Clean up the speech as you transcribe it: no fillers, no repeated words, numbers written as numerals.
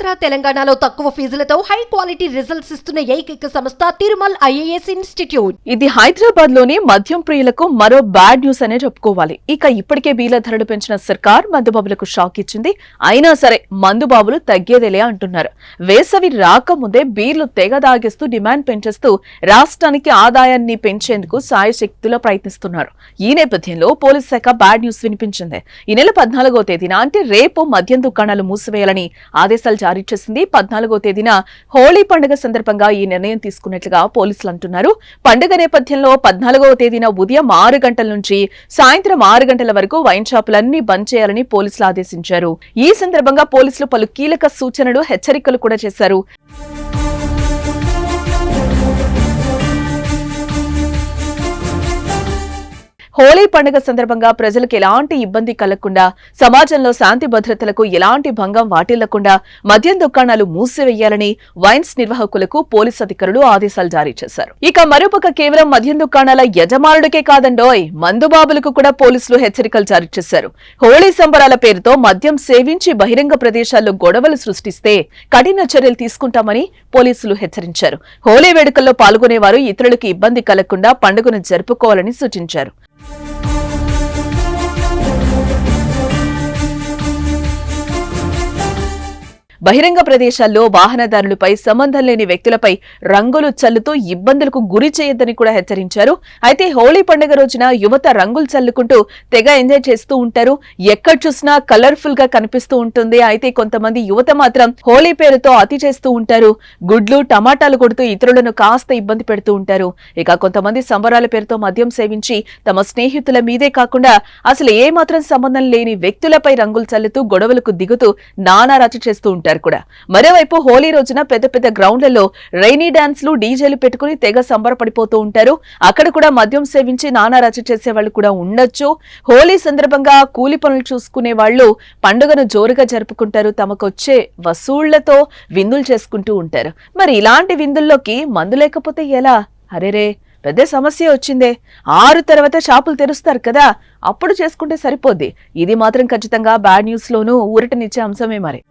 ఆంధ్ర తెలంగాణలో తక్కువ ఫీజులతో high quality results ఇస్తున్న ఏకైక సంస్థ తిరుమల్ ఐఏఎస్ ఇన్స్టిట్యూట్. ఇది హైదరాబాద్ లోని మద్యం ప్రియులకు మరో బ్యాడ్ న్యూస్ అనే చెప్పుకోవాలి. ఇక ఇప్పటికే బీర్ల ధరలు పెంచిన సర్కార్ మందుబాబులకు షాక్ ఇచ్చింది. అయినా సరే మందుబాబులు తగ్గేదేలే అంటున్నారు. వేసవి రాకముందే బీర్లు తెగ దాగిస్తూ డిమాండ్ పెంచేస్తూ రాష్ట్రానికి ఆదాయాన్ని పెంచేందుకు సాయశక్తులా ప్రయత్నిస్తున్నారు. ఈ నేపథ్యంలో పోలీస్ శాఖ బ్యాడ్ న్యూస్ వినిపించింది. ఈ నెల 14వ తేదీన అంటే రేపు మద్యం దుకాణాలు మూసివేయాలని ఆదేశాలు జారీ చేసింది. 14వ తేదీన హోళీ పండుగ సందర్భంగా ఈ నిర్ణయం తీసుకున్నట్లుగా పోలీసులు అంటున్నారు. పండుగ నేపథ్యంలో 14వ తేదీన ఉదయం 6 గంటల నుంచి సాయంత్రం 6 గంటల వరకు వైన్ షాపులన్నీ బంద్ చేయాలని పోలీసులు ఆదేశించారు. ఈ సందర్భంగా పోలీసులు పలు కీలక సూచనలు, హెచ్చరికలు కూడా చేశారు. హోళీ పండుగ సందర్భంగా ప్రజలకు ఎలాంటి ఇబ్బంది కలగకుండా, సమాజంలో శాంతి భద్రతలకు ఎలాంటి భంగం వాటిల్లకుండా మద్యం దుకాణాలు మూసివేయాలని వైన్స్ నిర్వాహకులకు పోలీసు అధికారులు ఆదేశాలు జారీ చేశారు. ఇక మరోపక్క కేవలం మద్యం దుకాణాల యజమానుడికే కాదండోయ్, మందుబాబులకు కూడా పోలీసులు హెచ్చరికలు జారీ చేశారు. హోళీ సంబరాల పేరుతో మద్యం సేవించి బహిరంగ ప్రదేశాల్లో గొడవలు సృష్టిస్తే కఠిన చర్యలు తీసుకుంటామని పోలీసులు హెచ్చరించారు. హోళీ వేడుకల్లో పాల్గొనేవారు ఇతరులకు ఇబ్బంది కలగకుండా పండుగను జరుపుకోవాలని సూచించారు. బహిరంగ ప్రదేశాల్లో వాహనదారులపై, సంబంధం లేని వ్యక్తులపై రంగులు చల్లుతూ ఇబ్బందులకు గురి చేయొద్దని కూడా హెచ్చరించారు. అయితే హోళీ పండుగ రోజున యువత రంగులు చల్లుకుంటూ తెగ ఎంజాయ్ చేస్తూ ఉంటారు. ఎక్కడ చూసినా కలర్ఫుల్ గా కనిపిస్తూ ఉంటుంది. అయితే కొంతమంది యువత మాత్రం హోళీ పేరుతో అతి చేస్తూ ఉంటారు. గుడ్లు, టమాటాలు కొడుతూ ఇతరులను కాస్త ఇబ్బంది పెడుతూ ఉంటారు. ఇక కొంతమంది సంబరాల పేరుతో మద్యం సేవించి తమ స్నేహితుల మీదే కాకుండా అసలు ఏ మాత్రం సంబంధం లేని వ్యక్తులపై రంగులు చల్లుతూ గొడవలకు దిగుతూ నానా రచ్చ చేస్తూ ఉంటారు కూడా. మరోవైపు హోళీ రోజున పెద్ద పెద్ద గ్రౌండ్లలో రైనీ డాన్స్లు, డీజేలు పెట్టుకుని తెగ సంబరపడిపోతూ ఉంటారు. అక్కడ కూడా మద్యం సేవించి నానా రచ్చ చేసే వాళ్ళు కూడా ఉండొచ్చు. హోళీ సందర్భంగా కూలి పనులు చూసుకునే వాళ్ళు పండుగను జోరుగా జరుపుకుంటారు. తమకొచ్చే వసూళ్లతో విందులు చేసుకుంటూ ఉంటారు. మరి ఇలాంటి విందుల్లోకి మందు లేకపోతే ఎలా? అరేరే, పెద్ద సమస్య వచ్చిందే. 6 తర్వాత షాపులు తెరుస్తారు కదా, అప్పుడు చేసుకుంటే సరిపోద్ది. ఇది మాత్రం ఖచ్చితంగా బ్యాడ్ న్యూస్ లోనూ ఊరటనిచ్చే అంశమే మరి.